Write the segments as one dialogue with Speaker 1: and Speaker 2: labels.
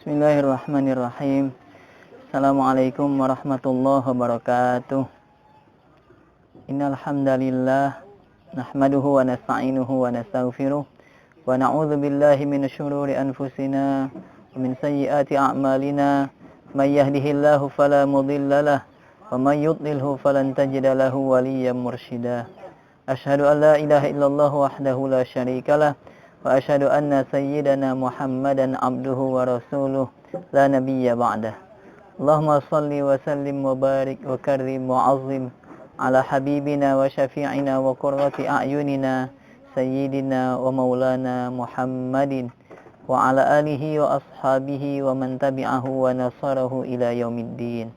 Speaker 1: Bismillahirrahmanirrahim. Assalamualaikum warahmatullahi wabarakatuh. Innal hamdalillah nahmaduhu wa nasta'inuhu wa nastaghfiruh wa na'udzu billahi minasy syururi anfusina wa min sayyiati a'malina. May yahdihillahu fala mudhillalah wa may yudlilhu falan tajida lahu waliyyan mursyida. Asyhadu an la ilaha illallah wahdahu la syarikalah wa asyhadu anna sayyidana Muhammadan abduhu wa rasuluh la nabiyya ba'dah. Allahumma salli wa sallim wa barik wa karrim wa azim ala habibina wa syafi'ina wa qurrati a'yunina sayyidina wa maulana Muhammadin wa ala alihi wa ashabihi wa man tabi'ahu wa nasarahu ila yaumiddin.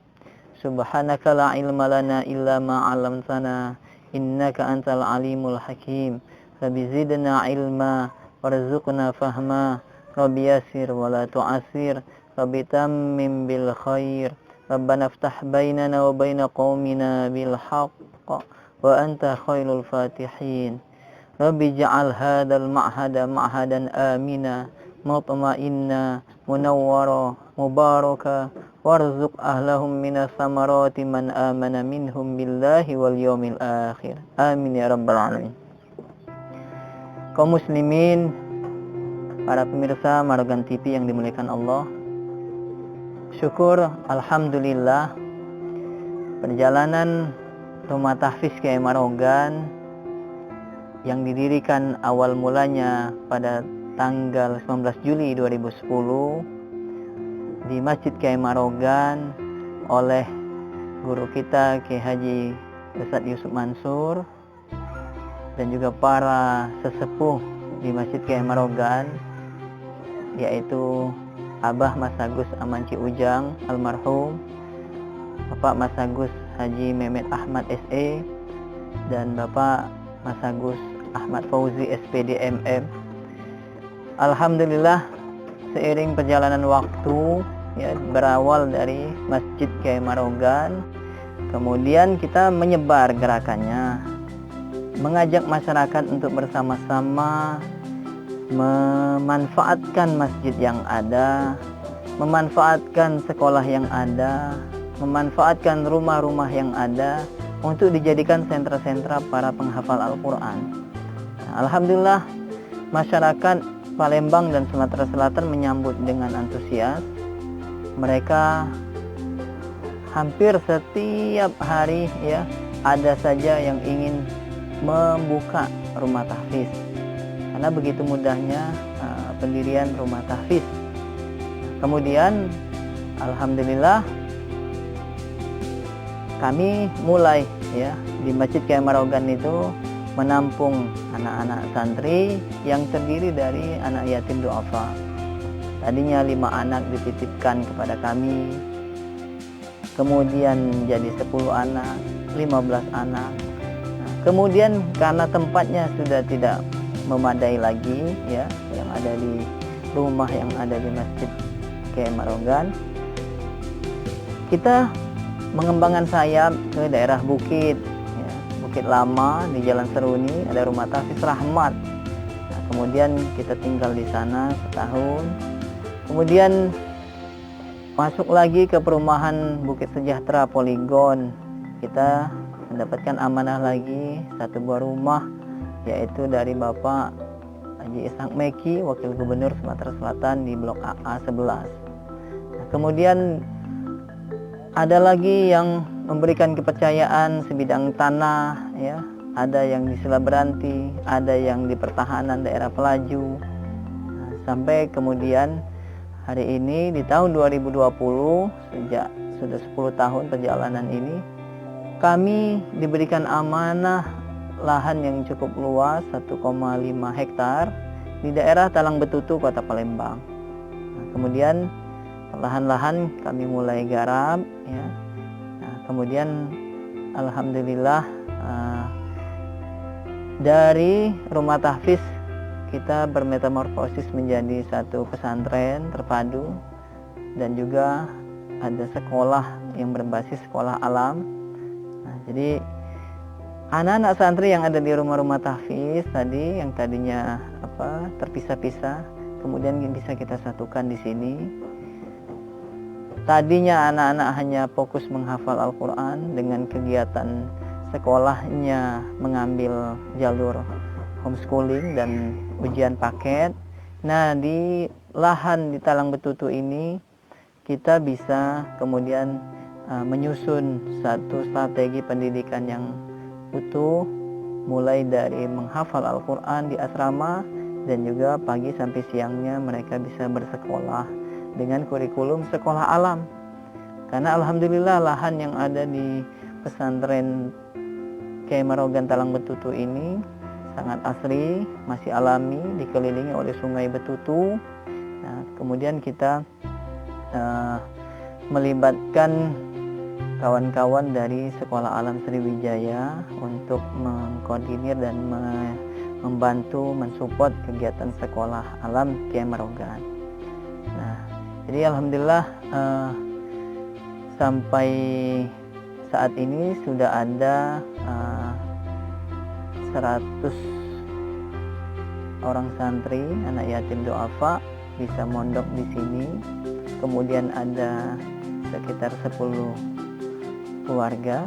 Speaker 1: Subhanaka la ilma lana illa ma 'allamtana innaka antal alimul hakim. Rabbi zidna ilma warzuqna fahma. Rabbi yassir wa la tu'assir. Rabbi tammim bil khair. Rabbana iftah bainana wa baina qaumina bil haqq wa anta khairul fatihin. Rabbi ja'al hadzal ma'hada ma'hadan amina mutma'inna munawwara mubaraka warzuq ahlahum minas samarati man amana minhum billahi wal yawmil akhir. Amin ya rabbal alamin. Kaum muslimin, para pemirsa Marogan TV yang dimuliakan Allah, syukur alhamdulillah perjalanan Rumah Tahfiz Kiai Marogan yang didirikan awal mulanya pada tanggal 19 Juli 2010 di Masjid Kiai Marogan oleh guru kita Kiai Haji Ustadz Yusuf Mansur dan juga para sesepuh di Masjid Kiai Marogan, yaitu Abah Mas Agus Amanci Ujang almarhum, Bapak Mas Agus Haji Mehmet Ahmad SE, dan Bapak Mas Agus Ahmad Fauzi SPD MM. Alhamdulillah, seiring perjalanan waktu, ya, berawal dari Masjid Kiai Marogan, kemudian kita menyebar gerakannya, mengajak masyarakat untuk bersama-sama memanfaatkan masjid yang ada, memanfaatkan sekolah yang ada, memanfaatkan rumah-rumah yang ada untuk dijadikan sentra-sentra para penghafal Al-Quran. Alhamdulillah, masyarakat Palembang dan Sumatera Selatan menyambut dengan antusias. Mereka hampir setiap hari, ya, ada saja yang ingin membuka rumah tahfiz, karena begitu mudahnya pendirian rumah tahfiz. Kemudian alhamdulillah kami mulai, ya, di Masjid Kiai Marogan itu menampung anak-anak santri yang terdiri dari anak yatim duafa. Tadinya 5 anak dititipkan kepada kami, kemudian jadi 10 anak, 15 anak. Kemudian karena tempatnya sudah tidak memadai lagi, ya, yang ada di rumah yang ada di Masjid Kiai Marogan, kita mengembangkan sayap ke daerah Bukit, ya, Bukit Lama di Jalan Seruni ada rumah tahfiz Rahmat. Nah, kemudian kita tinggal di sana setahun. Kemudian masuk lagi ke perumahan Bukit Sejahtera Poligon. Kita mendapatkan amanah lagi satu buah rumah, yaitu dari Bapak Haji Ishak Meki, Wakil Gubernur Sumatera Selatan di Blok AA 11. Nah, kemudian ada lagi yang memberikan kepercayaan sebidang tanah, ya, ada yang di Sila Beranti, ada yang di pertahanan daerah Pelaju. Nah, sampai kemudian hari ini di tahun 2020, sejak sudah 10 tahun perjalanan ini, kami diberikan amanah lahan yang cukup luas 1,5 hektar di daerah Talang Betutu, Kota Palembang. Nah, kemudian perlahan-lahan kami mulai garap, ya. Nah, kemudian alhamdulillah dari rumah tahfiz kita bermetamorfosis menjadi satu pesantren terpadu dan juga ada sekolah yang berbasis sekolah alam. Nah, jadi anak-anak santri yang ada di rumah-rumah tahfiz tadi, yang tadinya terpisah-pisah, kemudian bisa kita satukan di sini. tadinya anak-anak hanya fokus menghafal Al-Quran, dengan kegiatan sekolahnya mengambil jalur homeschooling dan ujian paket. Nah, di lahan di Talang Betutu ini kita bisa kemudian menyusun satu strategi pendidikan yang utuh, mulai dari menghafal Al-Quran di asrama, dan juga pagi sampai siangnya mereka bisa bersekolah dengan kurikulum sekolah alam. Karena alhamdulillah lahan yang ada di pesantren Kiai Marogan Talang Betutu ini sangat asri, masih alami, dikelilingi oleh sungai Betutu. Nah, kemudian kita melibatkan kawan-kawan dari Sekolah Alam Sriwijaya untuk mengkoordinir dan membantu mensupport kegiatan sekolah alam Kiai Marogan. Nah, jadi alhamdulillah sampai saat ini sudah ada 100 orang santri anak yatim duafa bisa mondok di sini. Kemudian ada sekitar 10 keluarga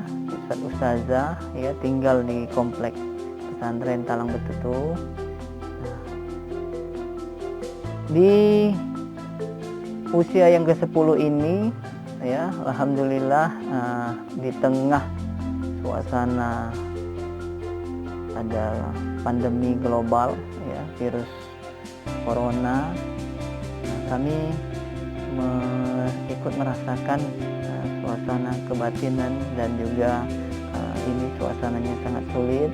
Speaker 1: ustazah ya tinggal di kompleks pesantren Talang Betutu. Nah, di usia yang ke-10 ini ya alhamdulillah di tengah suasana ada pandemi global ya, virus corona, kami ikut merasakan suasana kebatinan dan juga ini suasananya sangat sulit.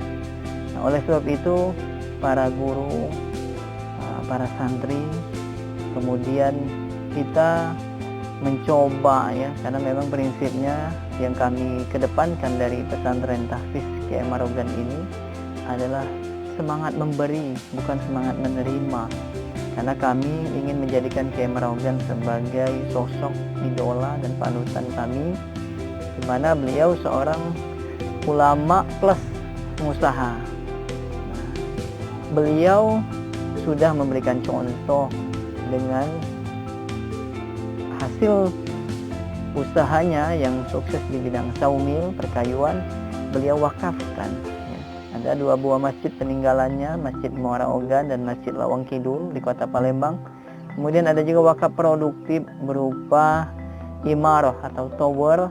Speaker 1: Nah, oleh sebab itu para guru, para santri, kemudian kita mencoba ya, karena memang prinsipnya yang kami kedepankan dari pesantren tahfiz Kiai Marogan ini adalah semangat memberi, bukan semangat menerima. Karena kami ingin menjadikan Kiai Marogan sebagai sosok idola dan panutan kami, di mana beliau seorang ulama plus pengusaha. Nah, beliau sudah memberikan contoh dengan hasil usahanya yang sukses di bidang saumil, perkayuan, beliau wakafkan. Ada 2 buah masjid peninggalannya, Masjid Muara Oga dan Masjid Lawang Kidul di Kota Palembang. Kemudian ada juga wakaf produktif berupa imarah atau tower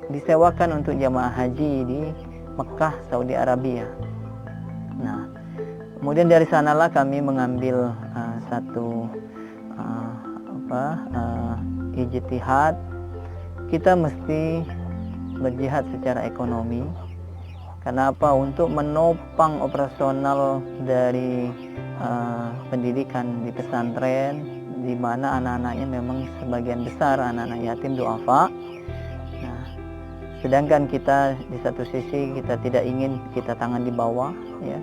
Speaker 1: disewakan untuk jamaah haji di Mekah, Saudi Arabia. Nah, kemudian dari sanalah kami mengambil satu ijtihad. Kita mesti berjihad secara ekonomi. Kenapa? Untuk menopang operasional dari pendidikan di pesantren, di mana anak-anaknya memang sebagian besar anak-anak yatim duafa. Nah, sedangkan kita di satu sisi kita tidak ingin kita tangan di bawah, ya.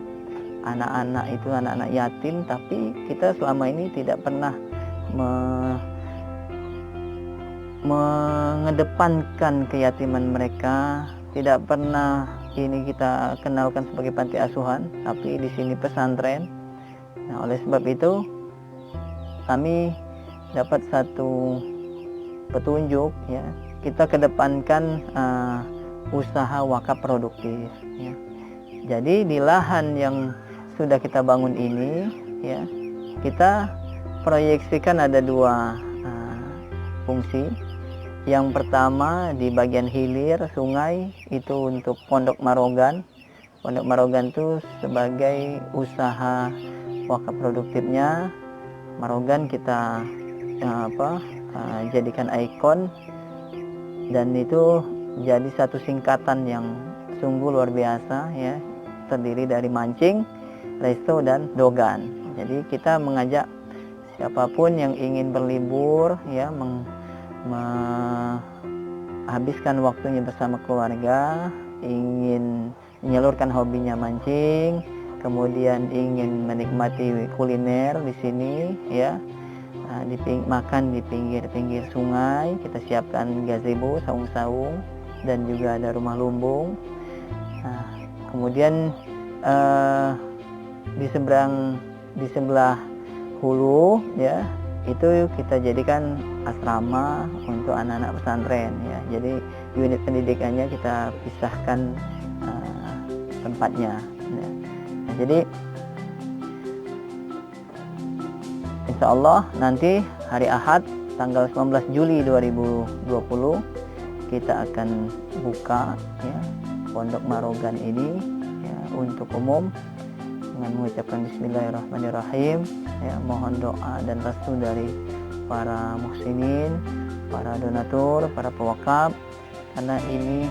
Speaker 1: Anak-anak itu anak-anak yatim, tapi kita selama ini tidak pernah mengedepankan keyatiman mereka, tidak pernah ini kita kenalkan sebagai panti asuhan, tapi di sini pesantren. Nah, oleh sebab itu kami dapat satu petunjuk ya, kita kedepankan usaha wakaf produktif ya. Jadi di lahan yang sudah kita bangun ini ya, kita proyeksikan ada 2 fungsi. Yang pertama di bagian hilir sungai itu untuk Pondok Marogan. Pondok Marogan itu sebagai usaha wakaf produktifnya Marogan kita jadikan ikon, dan itu jadi satu singkatan yang sungguh luar biasa ya, terdiri dari mancing, resto dan dogan. Jadi kita mengajak siapapun yang ingin berlibur ya, menghabiskan waktunya bersama keluarga, ingin menyalurkan hobinya mancing, kemudian ingin menikmati kuliner di sini ya, makan di pinggir-pinggir sungai. Kita siapkan gazebo, saung-saung, dan juga ada rumah lumbung. Nah, kemudian di sebelah hulu ya, itu kita jadikan asrama untuk anak-anak pesantren ya. Jadi unit pendidikannya kita pisahkan tempatnya ya. Nah, jadi insya Allah nanti hari Ahad tanggal 19 Juli 2020 kita akan buka ya Pondok Marogan ini ya, untuk umum dengan mengucapkan Bismillahirrahmanirrahim ya, mohon doa dan restu dari para muhsinin, para donatur, para pewakaf, karena ini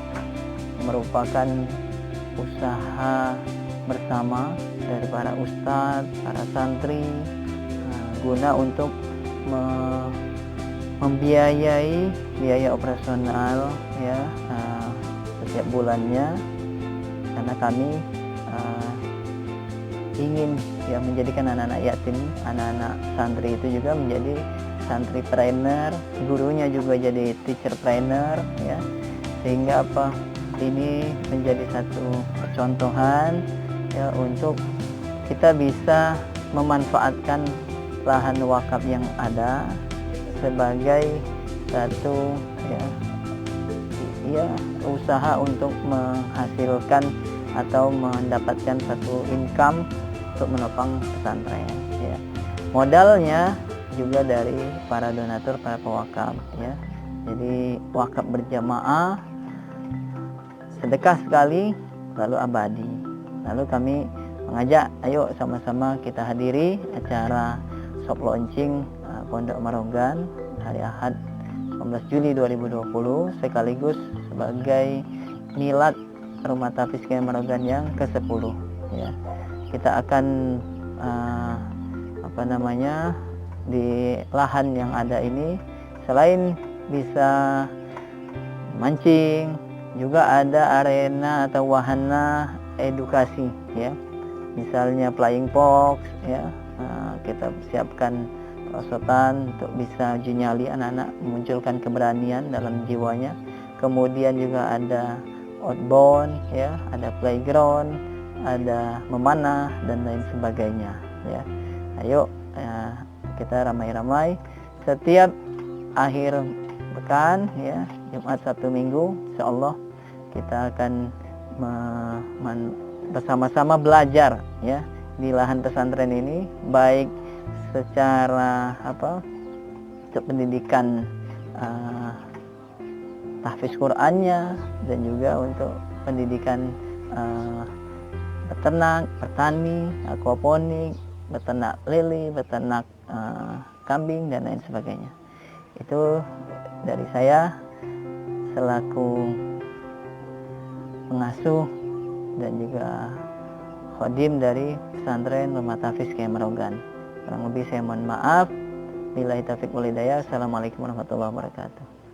Speaker 1: merupakan usaha bersama dari para ustadz, para santri, guna untuk membiayai biaya operasional ya setiap bulannya, karena kami ingin ya menjadikan anak-anak yatim, anak-anak santri itu juga menjadi santri trainer, gurunya juga jadi teacher trainer ya, sehingga apa ini menjadi satu percontohan ya untuk kita bisa memanfaatkan lahan wakaf yang ada sebagai satu ya usaha untuk menghasilkan atau mendapatkan satu income untuk menopang pesantren ya. Modalnya juga dari para donatur, para pewakaf ya. Jadi wakaf berjamaah, sedekah sekali lalu abadi. Lalu kami mengajak, ayo sama-sama kita hadiri acara soft launching Pondok Marogan hari Ahad 19 Juli 2020 sekaligus sebagai milad Rumah Tahfiz Kiai Marogan yang ke-10 ya. Kita akan di lahan yang ada ini selain bisa mancing juga ada arena atau wahana edukasi ya. Misalnya flying fox ya. Kita siapkan perosotan untuk bisa uji nyali anak-anak, memunculkan keberanian dalam jiwanya. Kemudian juga ada outbound ya, ada playground, ada memanah dan lain sebagainya ya. Ayo kita ramai-ramai setiap akhir pekan ya, Jumat Sabtu Minggu, insyaallah kita akan bersama-sama belajar ya di lahan pesantren ini, baik secara untuk pendidikan tahfiz Qur'annya dan juga untuk pendidikan beternak, petani, aquaponik, beternak lele, beternak kambing dan lain sebagainya. Itu dari saya selaku pengasuh dan juga khodim dari pesantren Rumah Tahfiz Kiai Marogan. Kurang lebih saya mohon maaf. Billahi taufiq wal hidayah. Assalamualaikum warahmatullahi wabarakatuh.